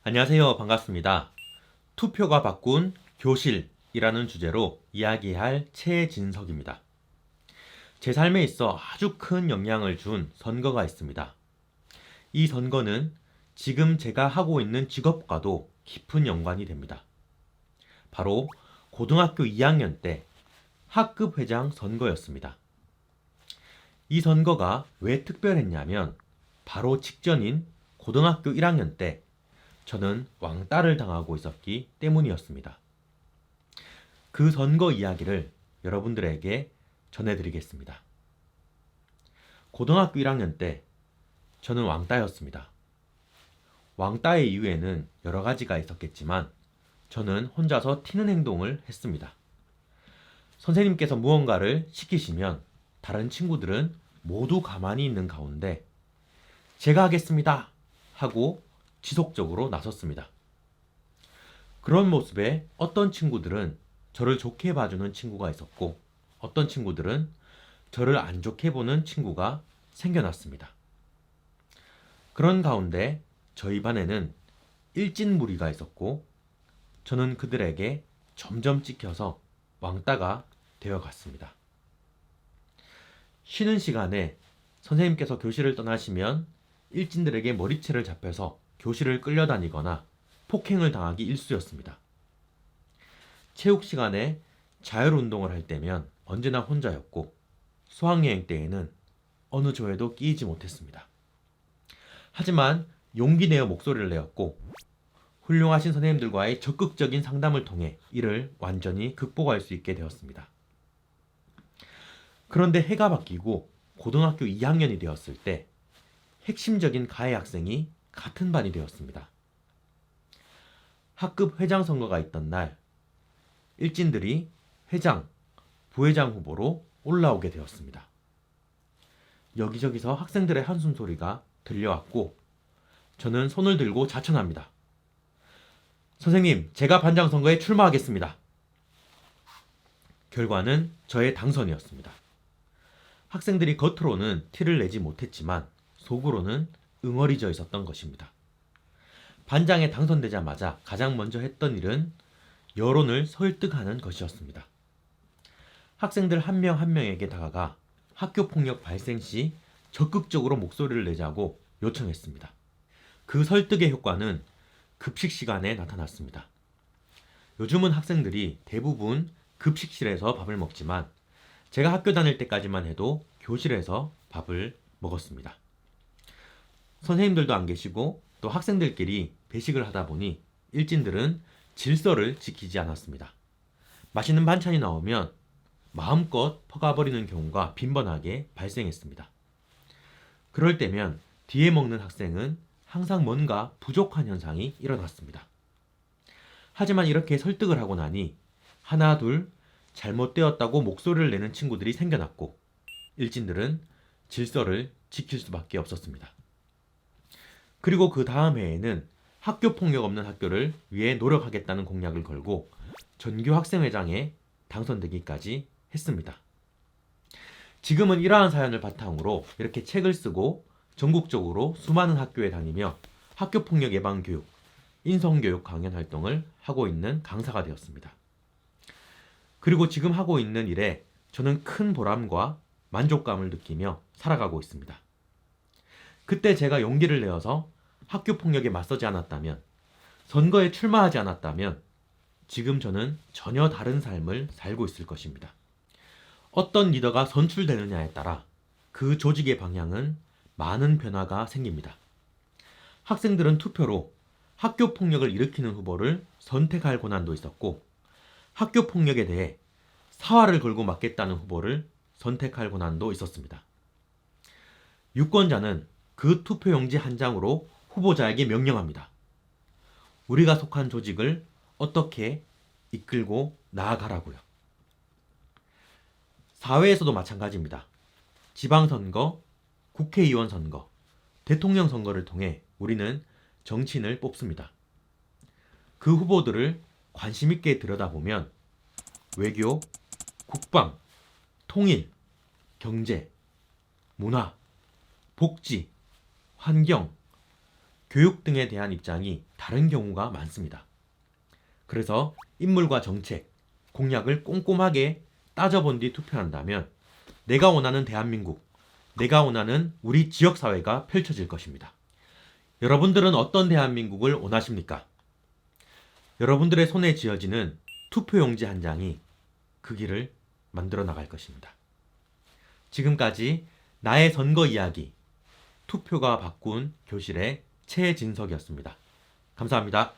안녕하세요. 반갑습니다. 투표가 바꾼 교실이라는 주제로 이야기할 최진석입니다. 제 삶에 있어 아주 큰 영향을 준 선거가 있습니다. 이 선거는 지금 제가 하고 있는 직업과도 깊은 연관이 됩니다. 바로 고등학교 2학년 때 학급 회장 선거였습니다. 이 선거가 왜 특별했냐면 바로 직전인 고등학교 1학년 때 저는 왕따를 당하고 있었기 때문이었습니다. 그 선거 이야기를 여러분들에게 전해드리겠습니다. 고등학교 1학년 때 저는 왕따였습니다. 왕따의 이유에는 여러 가지가 있었겠지만 저는 혼자서 튀는 행동을 했습니다. 선생님께서 무언가를 시키시면 다른 친구들은 모두 가만히 있는 가운데 제가 하겠습니다 하고 지속적으로 나섰습니다. 그런 모습에 어떤 친구들은 저를 좋게 봐주는 친구가 있었고 어떤 친구들은 저를 안 좋게 보는 친구가 생겨났습니다. 그런 가운데 저희 반에는 일진 무리가 있었고 저는 그들에게 점점 찍혀서 왕따가 되어갔습니다. 쉬는 시간에 선생님께서 교실을 떠나시면 일진들에게 머리채를 잡혀서 교실을 끌려다니거나 폭행을 당하기 일쑤였습니다. 체육 시간에 자율운동을 할 때면 언제나 혼자였고 수학여행 때에는 어느 조에도 끼이지 못했습니다. 하지만 용기 내어 목소리를 내었고 훌륭하신 선생님들과의 적극적인 상담을 통해 이를 완전히 극복할 수 있게 되었습니다. 그런데 해가 바뀌고 고등학교 2학년이 되었을 때 핵심적인 가해 학생이 같은 반이 되었습니다. 학급 회장 선거가 있던 날 일진들이 회장, 부회장 후보로 올라오게 되었습니다. 여기저기서 학생들의 한숨 소리가 들려왔고 저는 손을 들고 자천합니다. 선생님, 제가 반장 선거에 출마하겠습니다. 결과는 저의 당선이었습니다. 학생들이 겉으로는 티를 내지 못했지만 속으로는 응어리져 있었던 것입니다. 반장에 당선되자마자 가장 먼저 했던 일은 여론을 설득하는 것이었습니다. 학생들 한 명 한 명에게 다가가 학교폭력 발생 시 적극적으로 목소리를 내자고 요청했습니다. 그 설득의 효과는 급식 시간에 나타났습니다. 요즘은 학생들이 대부분 급식실에서 밥을 먹지만 제가 학교 다닐 때까지만 해도 교실에서 밥을 먹었습니다. 선생님들도 안 계시고 또 학생들끼리 배식을 하다 보니 일진들은 질서를 지키지 않았습니다. 맛있는 반찬이 나오면 마음껏 퍼가버리는 경우가 빈번하게 발생했습니다. 그럴 때면 뒤에 먹는 학생은 항상 뭔가 부족한 현상이 일어났습니다. 하지만 이렇게 설득을 하고 나니 하나 둘 잘못되었다고 목소리를 내는 친구들이 생겨났고 일진들은 질서를 지킬 수밖에 없었습니다. 그리고 그 다음 해에는 학교 폭력 없는 학교를 위해 노력하겠다는 공약을 걸고 전교 학생회장에 당선되기까지 했습니다. 지금은 이러한 사연을 바탕으로 이렇게 책을 쓰고 전국적으로 수많은 학교에 다니며 학교 폭력 예방 교육, 인성교육 강연 활동을 하고 있는 강사가 되었습니다. 그리고 지금 하고 있는 일에 저는 큰 보람과 만족감을 느끼며 살아가고 있습니다. 그때 제가 용기를 내어서 학교 폭력에 맞서지 않았다면, 선거에 출마하지 않았다면 지금 저는 전혀 다른 삶을 살고 있을 것입니다. 어떤 리더가 선출되느냐에 따라 그 조직의 방향은 많은 변화가 생깁니다. 학생들은 투표로 학교 폭력을 일으키는 후보를 선택할 권한도 있었고 학교 폭력에 대해 사활을 걸고 맞겠다는 후보를 선택할 권한도 있었습니다. 유권자는 그 투표용지 한 장으로 후보자에게 명령합니다. 우리가 속한 조직을 어떻게 이끌고 나아가라고요. 사회에서도 마찬가지입니다. 지방선거, 국회의원 선거, 대통령 선거를 통해 우리는 정치인을 뽑습니다. 그 후보들을 관심 있게 들여다보면 외교, 국방, 통일, 경제, 문화, 복지, 환경, 교육 등에 대한 입장이 다른 경우가 많습니다. 그래서 인물과 정책, 공약을 꼼꼼하게 따져본 뒤 투표한다면 내가 원하는 대한민국, 내가 원하는 우리 지역사회가 펼쳐질 것입니다. 여러분들은 어떤 대한민국을 원하십니까? 여러분들의 손에 쥐어지는 투표용지 한 장이 그 길을 만들어 나갈 것입니다. 지금까지 나의 선거 이야기, 투표가 바꾼 교실의 최진석이었습니다. 감사합니다.